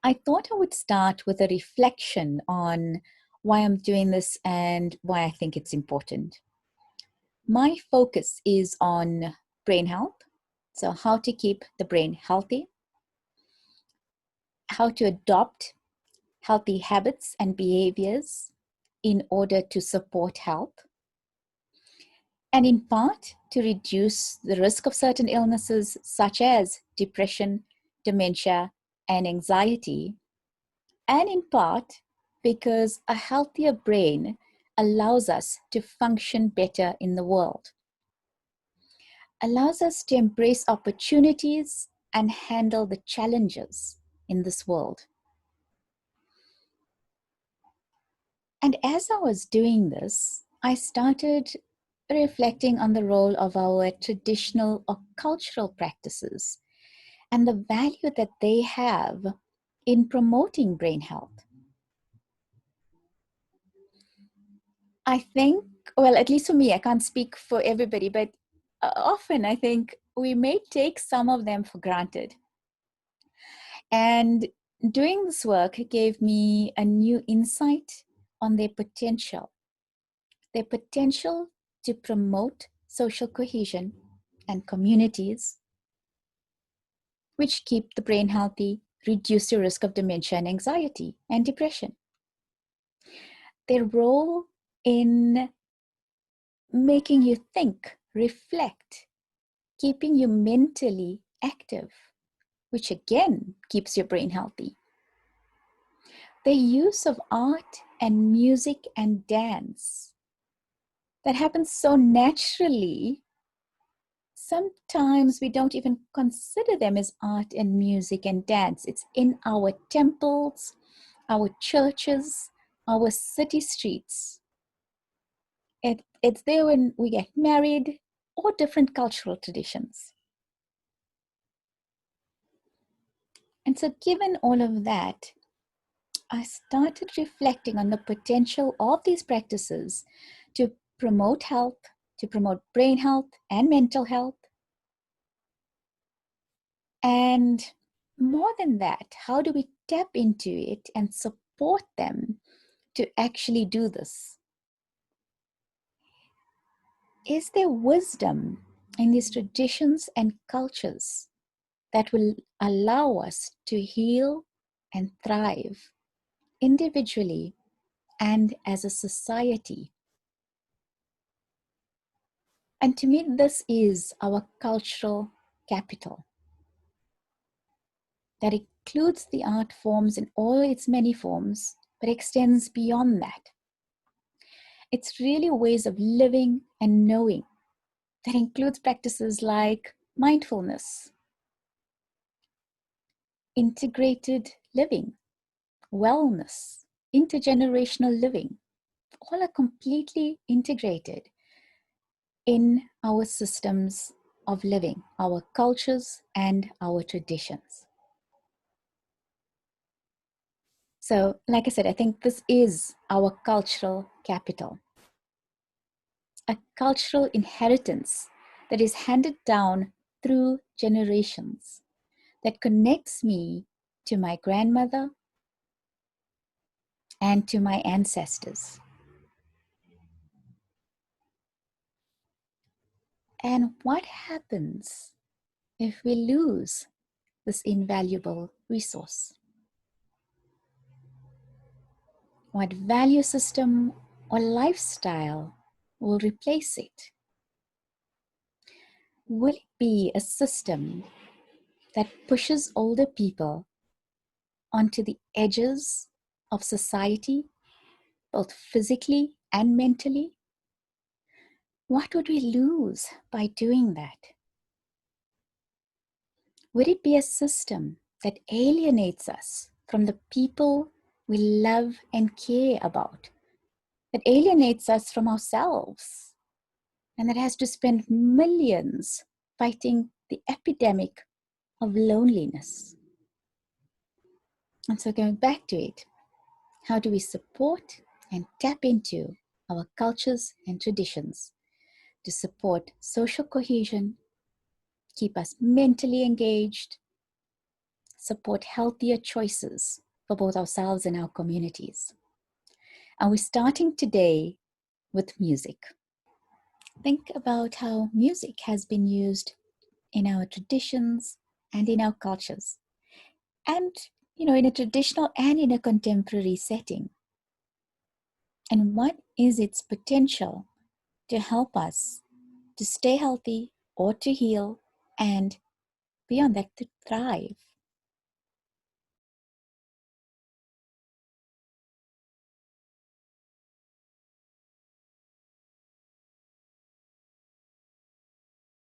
I thought I would start with a reflection on why I'm doing this and why I think it's important. My focus is on brain health, so how to keep the brain healthy, how to adopt healthy habits and behaviors in order to support health, and in part to reduce the risk of certain illnesses such as depression, dementia, and anxiety, and in part because a healthier brain allows us to function better in the world, allows us to embrace opportunities and handle the challenges in this world. And as I was doing this, I started reflecting on the role of our traditional or cultural practices and the value that they have in promoting brain health. I think, well, at least for me, I can't speak for everybody, but often I think we may take some of them for granted. And doing this work gave me a new insight on their potential to promote social cohesion and communities, which keep the brain healthy, reduce the risk of dementia and anxiety and depression. Their role in making you think, reflect, keeping you mentally active, which again keeps your brain healthy. The use of art and music and dance that happens so naturally, sometimes we don't even consider them as art and music and dance. It's in our temples, our churches, our city streets. It's there when we get married or different cultural traditions. And so given all of that, I started reflecting on the potential of these practices to promote health, to promote brain health and mental health. And more than that, how do we tap into it and support them to actually do this? Is there wisdom in these traditions and cultures that will allow us to heal and thrive individually and as a society? And to me, this is our cultural capital that includes the art forms in all its many forms, but extends beyond that. It's really ways of living and knowing that includes practices like mindfulness, integrated living, wellness, intergenerational living. All are completely integrated in our systems of living, our cultures and our traditions. So, like I said, I think this is our cultural capital, a cultural inheritance that is handed down through generations, that connects me to my grandmother and to my ancestors. And what happens if we lose this invaluable resource? What value system or lifestyle will replace it? Will it be a system that pushes older people onto the edges of society, both physically and mentally? What would we lose by doing that? Would it be a system that alienates us from the people we love and care about, that alienates us from ourselves, and that has to spend millions fighting the epidemic of loneliness? And so going back to it, how do we support and tap into our cultures and traditions to support social cohesion, keep us mentally engaged, support healthier choices for both ourselves and our communities. And we're starting today with music. Think about how music has been used in our traditions and in our cultures, and in a traditional and in a contemporary setting. And what is its potential to help us to stay healthy or to heal, and beyond that, to thrive?